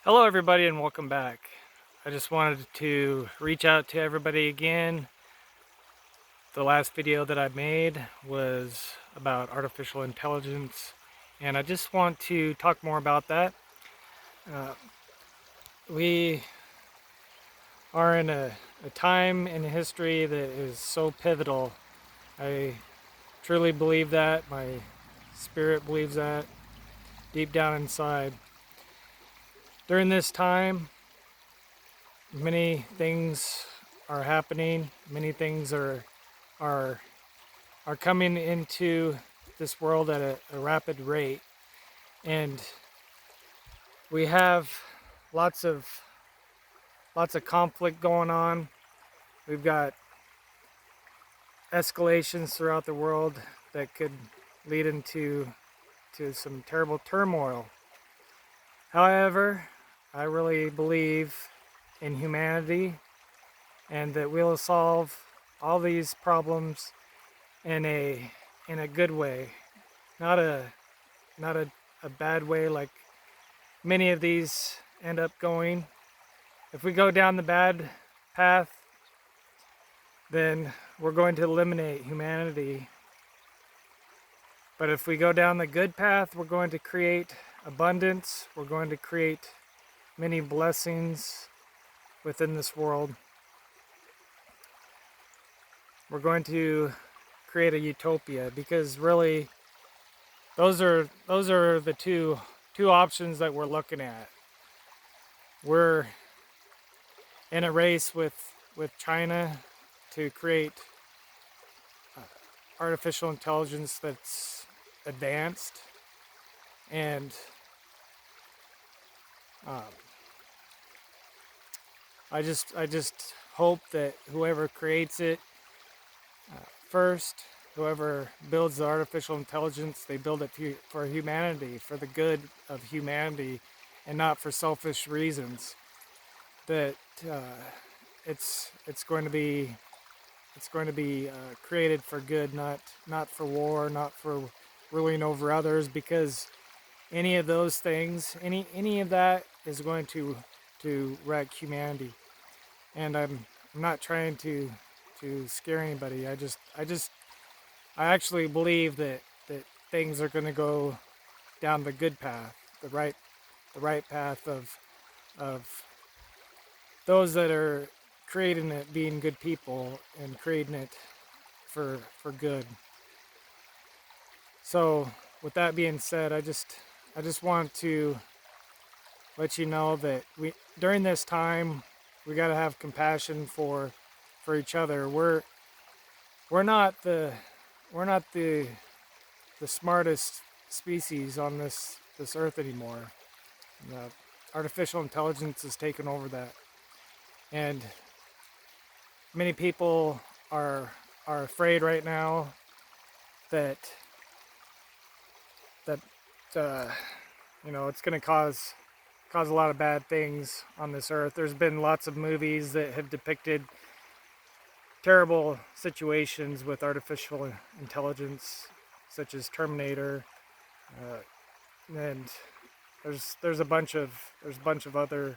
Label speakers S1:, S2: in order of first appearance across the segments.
S1: Hello everybody and welcome back. I just wanted to reach out to everybody again. The last video that I made was about artificial intelligence and I just want to talk more about that. Uh, we are in a time in history that is so pivotal. I truly believe that. My spirit believes that deep down inside. During this time, many things are happening. Many things are coming into this world at a rapid rate, and we have lots of conflict going on. We've got escalations throughout the world that could lead into some terrible turmoil. However, I really believe in humanity and that we'll solve all these problems in a good way, not a bad way like many of these end up going. If we go down the bad path, then we're going to eliminate humanity. But if we go down the good path, we're going to create abundance. We're going to create many blessings within this world. We're going to create a utopia, because really those are the two options that we're looking at. We're in a race with China to create artificial intelligence that's advanced, and I just hope that whoever creates it first, whoever builds the artificial intelligence, they build it for humanity, for the good of humanity, and not for selfish reasons. That it's going to be created for good, not for war, not for ruling over others, because any of those things, any of that is going to wreck humanity. And I'm not trying to scare anybody. I actually believe that things are going to go down the good path, the right path of those that are creating it being good people and creating it for good. So with that being said, I just want to let you know that during this time we got to have compassion for each other. We're not the smartest species on this earth anymore. Artificial intelligence has taken over that, and many people are afraid right now that it's going to cause a lot of bad things on this earth. There's been lots of movies that have depicted terrible situations with artificial intelligence, such as Terminator, and there's a bunch of other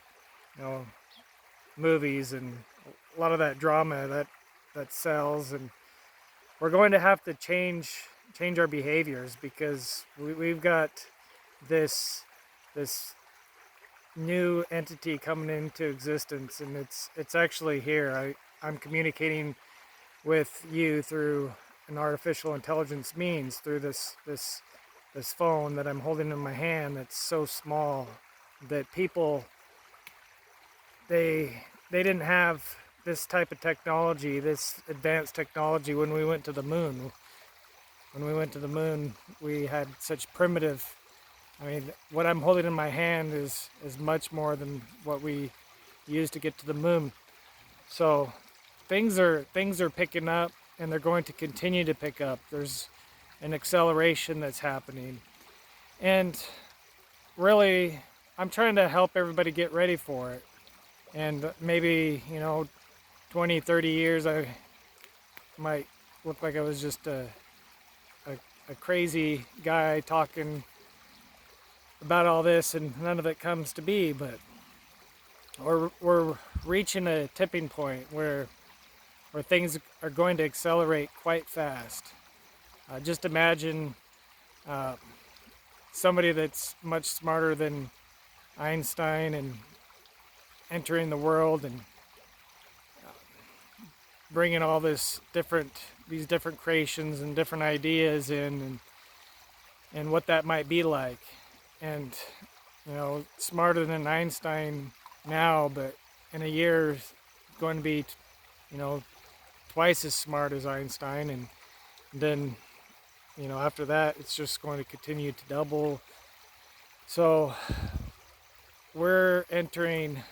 S1: movies, and a lot of that drama that sells. And we're going to have to change our behaviors, because we've got this new entity coming into existence, and it's actually here. I'm communicating with you through an artificial intelligence means, through this phone that I'm holding in my hand, that's so small that people, they didn't have this type of technology, this advanced technology, when we went to the moon. When we went to the moon, we had such primitive, what I'm holding in my hand is much more than what we used to get to the moon. So things are picking up, and they're going to continue to pick up. There's an acceleration that's happening, and really I'm trying to help everybody get ready for it. And maybe 20-30 years I might look like I was just a crazy guy talking about all this, and none of it comes to be. But we're reaching a tipping point where things are going to accelerate quite fast. Just imagine uh, somebody that's much smarter than Einstein and entering the world and bringing all these different creations and different ideas in, and what that might be like. And smarter than Einstein now, but in a year going to be you know twice as smart as Einstein. And then after that it's just going to continue to double. So we're entering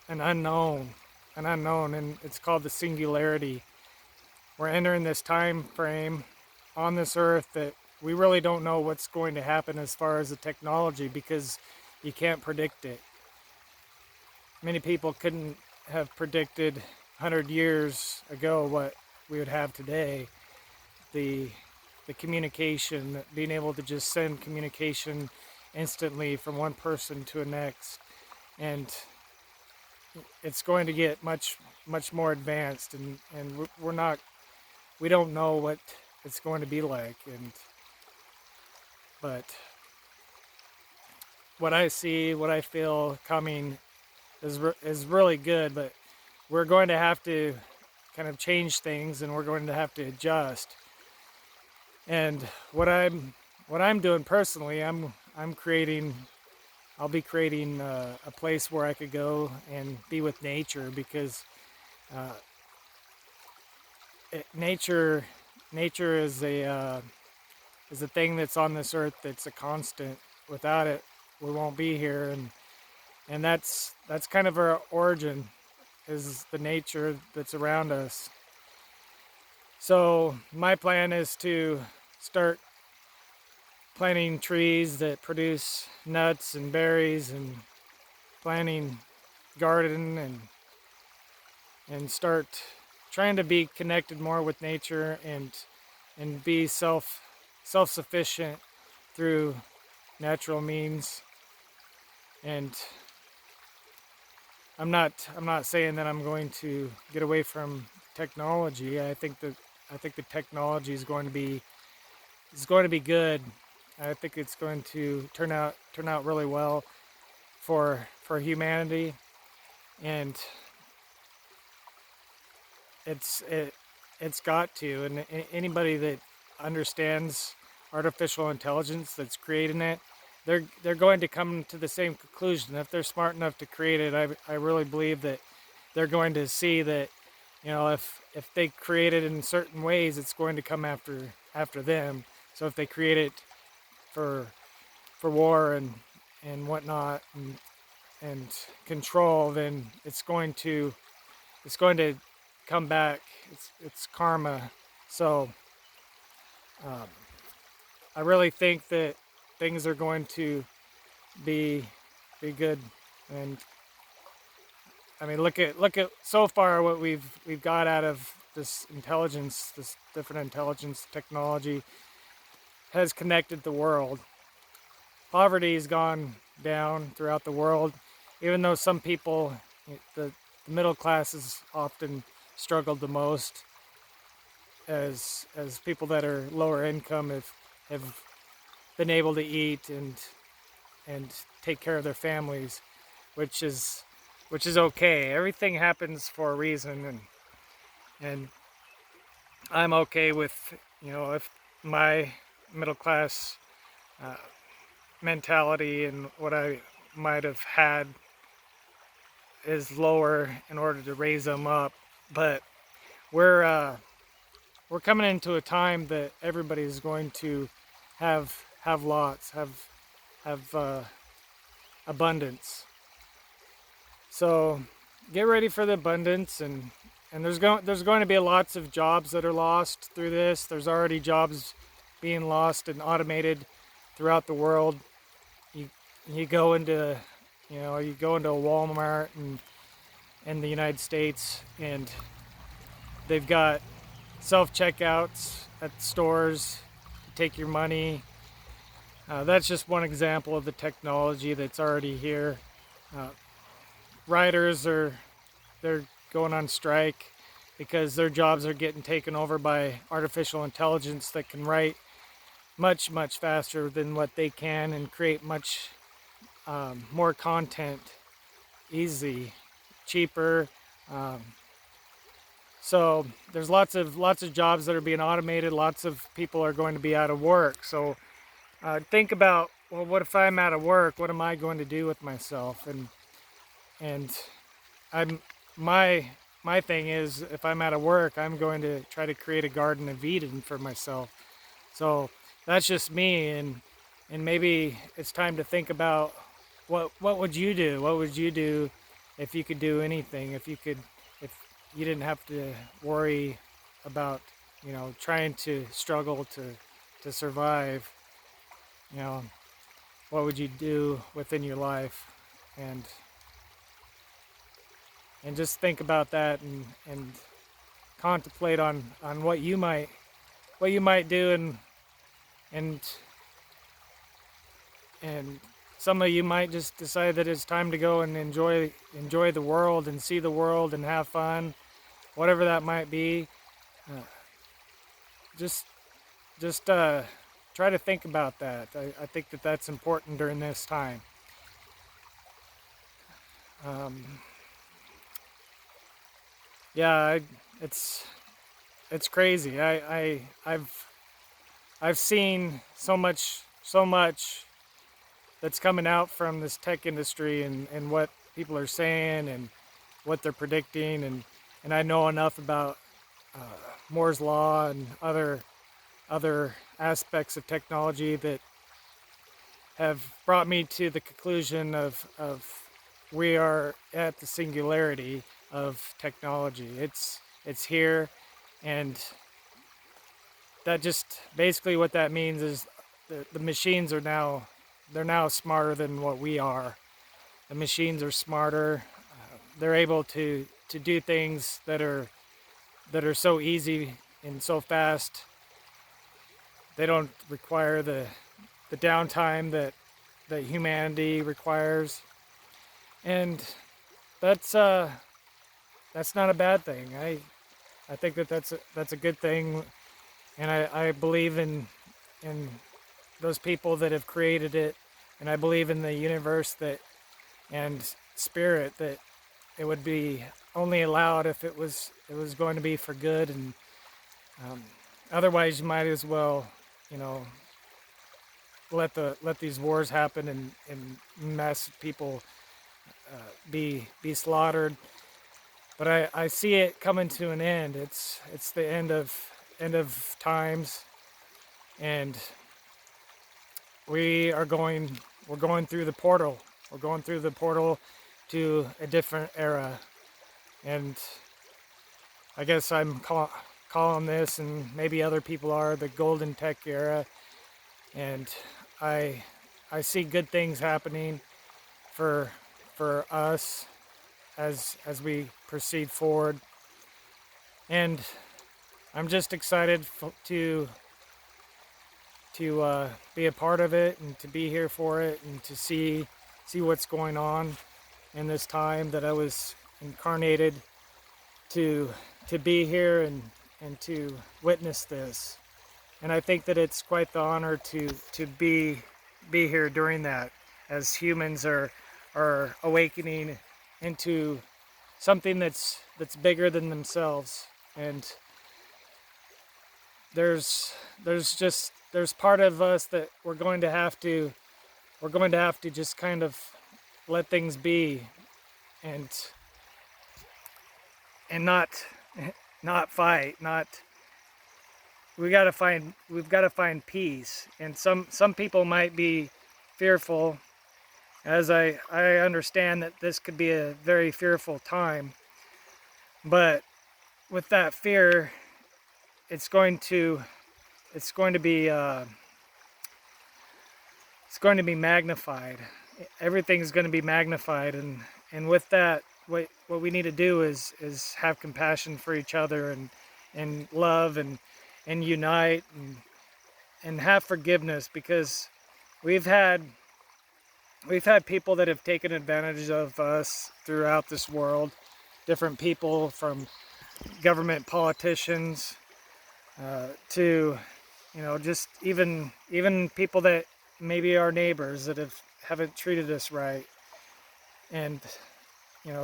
S1: an unknown, and it's called the singularity. We're entering this time frame on this earth that we really don't know what's going to happen as far as the technology, because you can't predict it. Many people couldn't have predicted 100 years ago what we would have today. The communication, being able to just send communication instantly from one person to the next, and it's going to get much more advanced, and we don't know what it's going to be like. But what I see, what I feel coming is really good. But we're going to have to kind of change things, and we're going to have to adjust. And what I'm doing personally, I'll be creating a place where I could go and be with nature, because nature is a thing that's on this earth that's a constant. Without it, we won't be here, and that's kind of our origin, is the nature that's around us. So my plan is to start planting trees that produce nuts and berries, and planting garden, and start trying to be connected more with nature, and be self-sufficient through natural means. And I'm not saying that I'm going to get away from technology. I think the technology is going to be good. I think it's going to turn out really well for humanity. And it's got to. And anybody that understands artificial intelligence that's creating it, they're going to come to the same conclusion. If they're smart enough to create it, I really believe that they're going to see that, if they create it in certain ways, it's going to come after them. So if they create it for war and whatnot, and control, then it's going to come back. It's karma. So I really think that things are going to be good. And I mean, look at so far what we've got out of this intelligence, this different intelligence technology has connected the world. Poverty has gone down throughout the world, even though some people, the middle classes often struggled the most, as people that are lower income have been able to eat and take care of their families, which is okay. Everything happens for a reason, and I'm okay with, if my middle class mentality and what I might have had is lower in order to raise them up. But we're coming into a time that everybody's going to have lots, have abundance. So get ready for the abundance, and there's going to be lots of jobs that are lost through this. There's already jobs being lost and automated throughout the world. You go into a Walmart in the United States, and they've got self-checkouts at stores to take your money. That's just one example of the technology that's already here. writers they're going on strike because their jobs are getting taken over by artificial intelligence that can write much faster than what they can and create much more content easy, cheaper. Um, so there's lots of jobs that are being automated. Lots of people are going to be out of work. So think about, well, what if I'm out of work? What am I going to do with myself? And I'm my my thing is, if I'm out of work, I'm going to try to create a Garden of Eden for myself. So that's just me, and maybe it's time to think about what would you do? What would you do if you could do anything? If you didn't have to worry about, trying to struggle to survive, you know, what would you do within your life? And just think about that, and contemplate on what you might do, and and some of you might just decide that it's time to go and enjoy the world and see the world and have fun, whatever that might be. Uh, just try to think about that. I think that that's important during this time. Um, yeah, it's crazy. I've seen so much that's coming out from this tech industry, and what people are saying and what they're predicting, and I know enough about uh, Moore's law and other aspects of technology that have brought me to the conclusion of we are at the singularity of technology. It's here, and that just basically what that means is the machines are now smarter than what we are. The machines are smarter. They're able to do things that are so easy and so fast. They don't require the downtime that humanity requires, and that's not a bad thing. I think that that's a good thing, and I believe in those people that have created it, and I believe in the universe that and spirit that it would be only allowed if it was going to be for good, and um, otherwise you might as well, you know, let these wars happen, and mass people be slaughtered. But I see it coming to an end. It's the end of times, and we're going through the portal. We're going through the portal to a different era, and I guess I'm calling this, and maybe other people are, the golden tech era. And I see good things happening for us as we proceed forward, and I'm just excited to be a part of it, and to be here for it, and to see what's going on in this time that I was incarnated to be here, and to witness this. And I think that it's quite the honor to be here during that, as humans are awakening into something that's bigger than themselves. And there's part of us that we're going to have to just kind of let things be, and not fight. Not we've got to find peace. And some people might be fearful, as I understand that this could be a very fearful time. But with that fear, it's going to be magnified. Everything's going to be magnified, and with that, what we need to do is have compassion for each other, and love, and unite, and have forgiveness, because we've had we've had people that have taken advantage of us throughout this world. Different people, from government politicians to, just even people that maybe are neighbors that haven't treated us right. And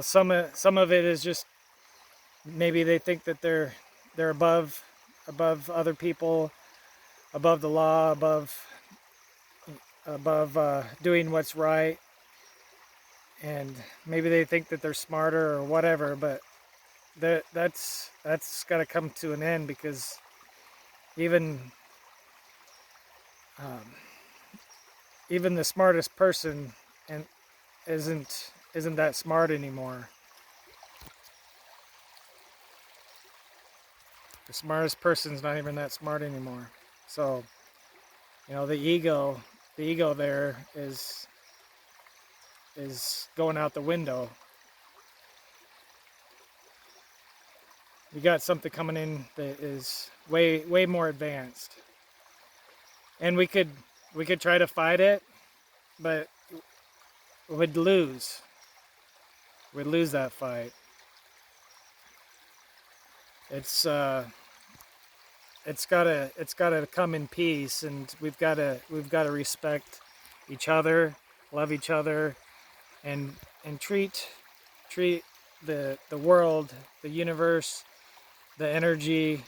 S1: some of it is just maybe they think that they're above other people, above the law, above doing what's right, and maybe they think that they're smarter or whatever. But that's got to come to an end, because even um, even the smartest person and isn't that smart anymore. The smartest person's not even that smart anymore. So the ego there is going out the window. You got something coming in that is way more advanced, and we could try to fight it, but we'd lose. We'd lose that fight. It's it's gotta come in peace, and we've gotta respect each other, love each other, and treat the world, the universe, the energy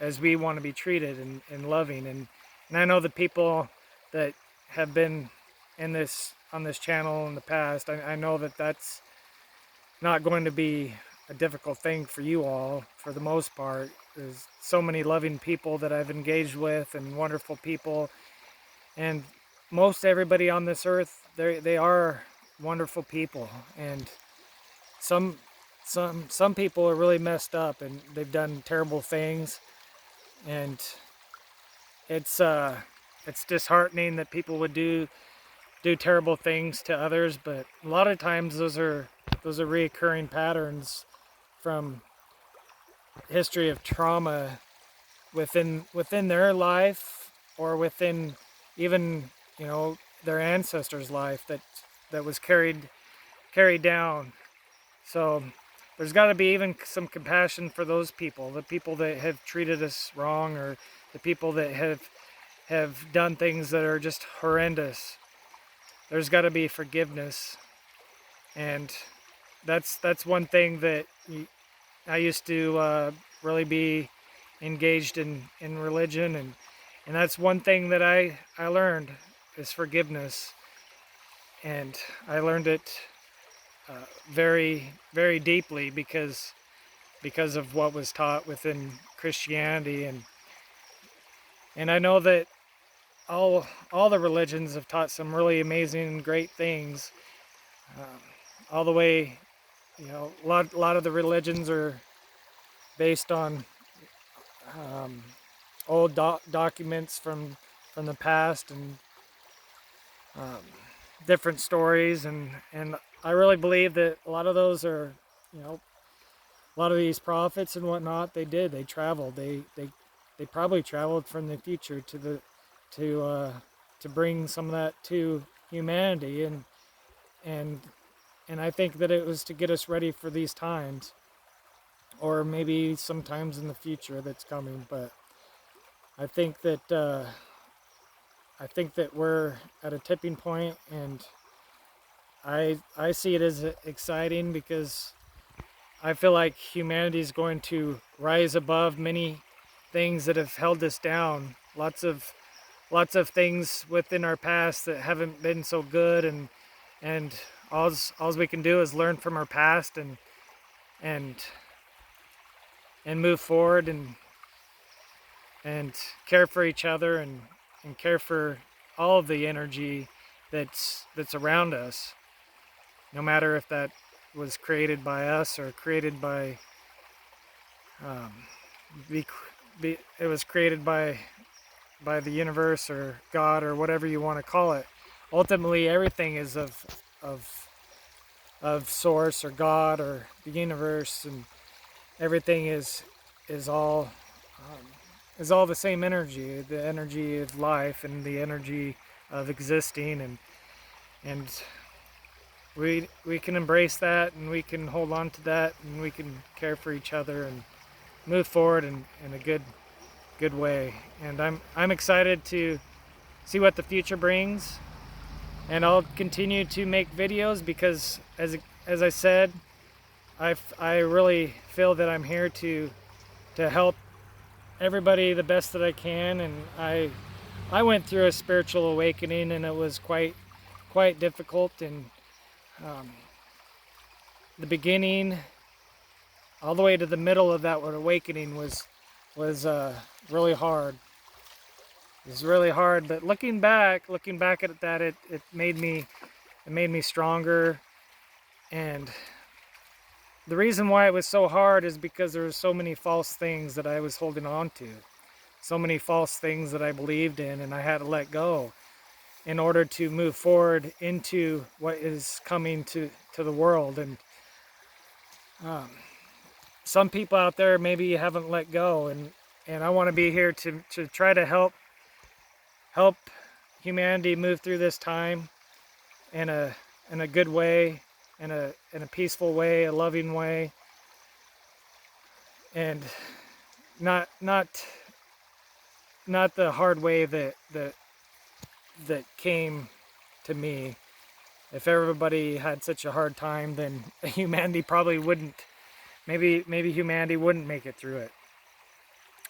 S1: as we want to be treated, and loving. And I know the people that have been in this on this channel in the past, I know that that's not going to be a difficult thing for you all. For the most part, there's so many loving people that I've engaged with, and wonderful people, and most everybody on this earth, they are wonderful people. And some some people are really messed up, and they've done terrible things, and it's it's disheartening that people would do terrible things to others. But a lot of times those are reoccurring patterns from history of trauma within their life, or within even their ancestors' life, that was carried down. So there's got to be even some compassion for those people, the people that have treated us wrong, or the people that have done things that are just horrendous. There's got to be forgiveness. And that's one thing that I used to really be engaged in religion, and that's one thing that I learned, is forgiveness. And I learned it very deeply, because of what was taught within Christianity. And I know that all the religions have taught some really amazing and great things, um, all the way. A lot of the religions are based on old documents from the past, and um, different stories, and I really believe that a lot of those are, a lot of these prophets and whatnot, they traveled, they probably traveled from the future to bring some of that to humanity. And and I think that it was to get us ready for these times, or maybe sometimes in the future that's coming. But I think that we're at a tipping point, and I see it as exciting, because I feel like humanity is going to rise above many things that have held us down. Lots of things within our past that haven't been so good, and all we can do is learn from our past, and move forward, and care for each other, and care for all of the energy that's around us, no matter if that was created by us, or created by um, it was created by the universe, or God, or whatever you want to call it. Ultimately, everything is of source, or God, or the universe, and everything is all um, is all the same energy, the energy of life, and the energy of existing. And we can embrace that, and we can hold on to that, and we can care for each other and move forward in a good way. And I'm excited to see what the future brings, and I'll continue to make videos because as I said, I really feel that I'm here to help everybody the best that I can. And I went through a spiritual awakening, and it was quite difficult. And um, the beginning all the way to the middle of that awakening was really hard. It was really hard, but looking back at that, it made me stronger. And the reason why it was so hard is because there were so many false things that I was holding on to, so many false things that I believed in, and I had to let go in order to move forward into what is coming to the world. And um, some people out there, maybe you haven't let go, and I want to be here to try to help humanity move through this time in a good way, in a peaceful way, a loving way, and not the hard way that came to me. If everybody had such a hard time, then humanity probably wouldn't. Maybe humanity wouldn't make it through it.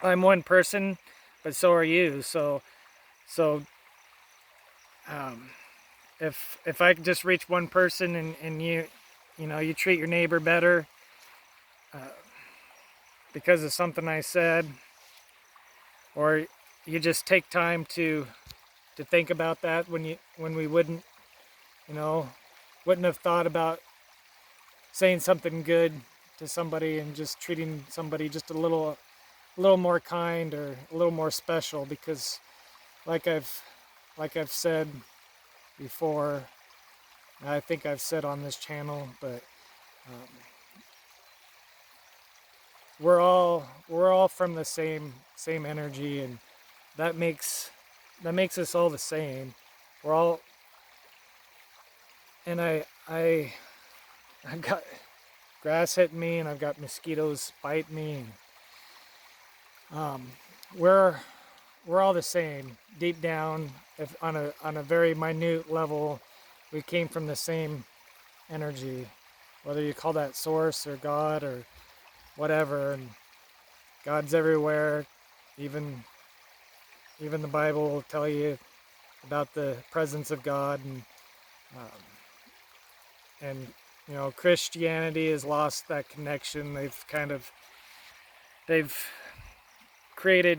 S1: I'm one person, but so are you. So um, if I could just reach one person, and you treat your neighbor better uh, because of something I said, or you just take time to think about that when we you know wouldn't have thought about saying something good to somebody, and just treating somebody just a little more kind, or a little more special. Because like I've said before, I think I've said on this channel, but um, we're all from the same energy, and that makes us all the same. We're all, and I've got grass hitting me, and I've got mosquitoes biting me. And, we're all the same deep down. If on a very minute level, we came from the same energy, whether you call that source or God or whatever. And God's everywhere. Even the Bible will tell you about the presence of God. Um, and Christianity has lost that connection. They've created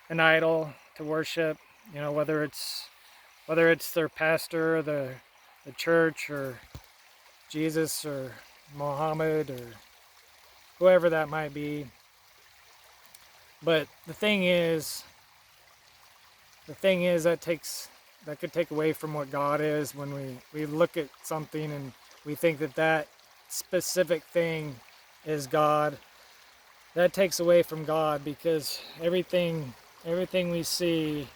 S1: an idol to worship, whether it's their pastor, or the church, or Jesus, or Muhammad, or whoever that might be. But the thing is that could take away from what God is. When we look at something and we think that specific thing is God, that takes away from God, because everything we see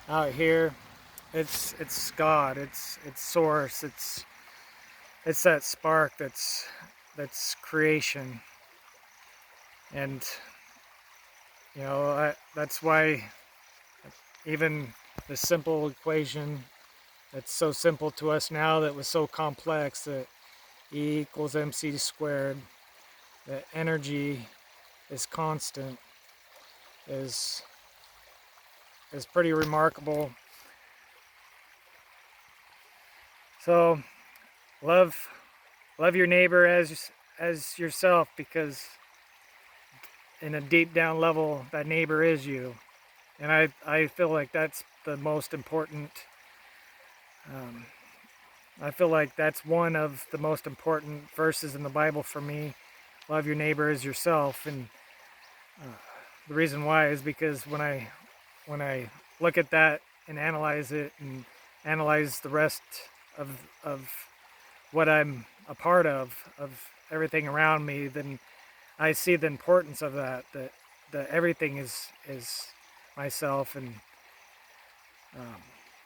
S1: out here, it's God, it's source, it's that spark that's creation. And that's why even the simple equation that's so simple to us now, that was so complex, that E equals mc squared, that energy is constant, is pretty remarkable. So love your neighbor as yourself, because in a deep down level, that neighbor is you. And I feel like that's the most important. I feel like that's one of the most important verses in the Bible for me. Love your neighbor as yourself. And the reason why is because when I look at that and analyze it, and analyze the rest of what I'm a part of everything around me, then I see the importance of that everything is myself. And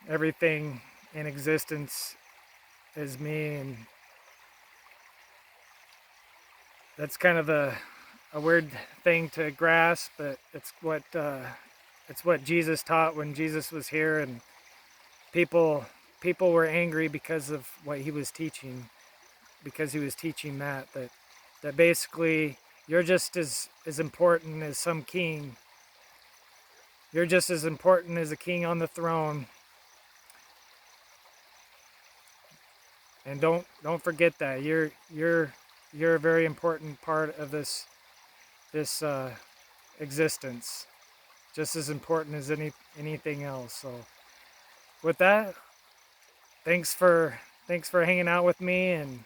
S1: everything in existence is me, and that's kind of a weird thing to grasp, but it's what Jesus taught when Jesus was here, and people were angry because of what he was teaching, because he was teaching that basically you're just as important as some king. You're just as important as a king on the throne, and don't forget that you're a very important part of this existence, just as important as anything else. So with that, thanks for hanging out with me, and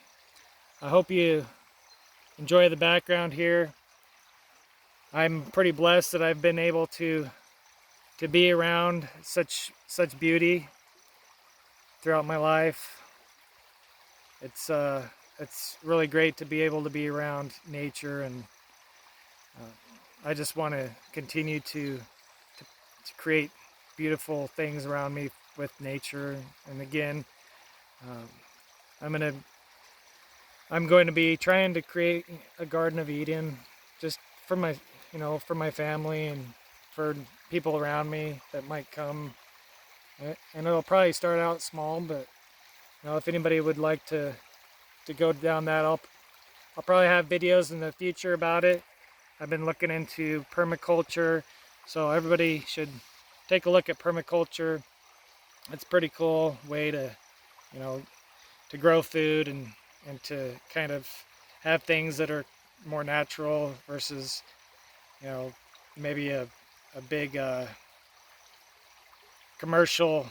S1: I hope you enjoy the background here. I'm pretty blessed that I've been able to be around such beauty throughout my life. It's really great to be able to be around nature, and I just want to continue to create beautiful things around me with nature. And again, um, I'm going to be trying to create a Garden of Eden, just for my for my family and for people around me that might come. And it'll probably start out small, but if anybody would like to go down that, I'll probably have videos in the future about it. I've been looking into permaculture, so everybody should take a look at permaculture. It's a pretty cool way to to grow food, and to kind of have things that are more natural versus maybe a big commercial,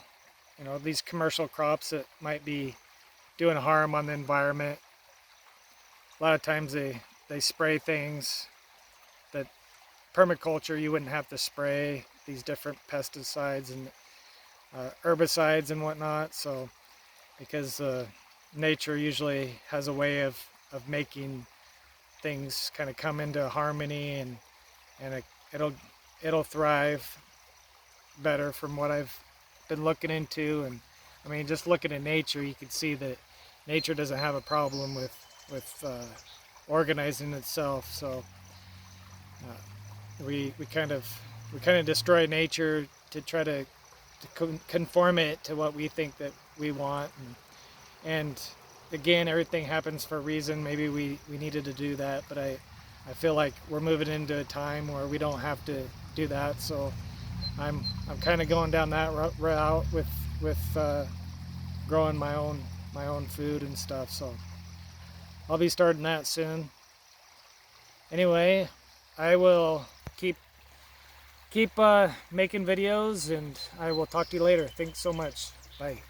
S1: these commercial crops that might be doing harm on the environment. A lot of times they spray things that permaculture you wouldn't have to spray, these different pesticides and herbicides and whatnot. So because nature usually has a way of making things kind of come into harmony, and it'll thrive better from what I've been looking into. And I mean, just looking at nature, you can see that nature doesn't have a problem with organizing itself. So we kind of destroy nature to try to conform it to what we think that we want. And again, everything happens for a reason. Maybe we needed to do that, but I feel like we're moving into a time where we don't have to do that. So I'm kind of going down that route with growing my own food and stuff. So I'll be starting that soon. Anyway, I will keep making videos, and I will talk to you later. Thanks so much. Bye.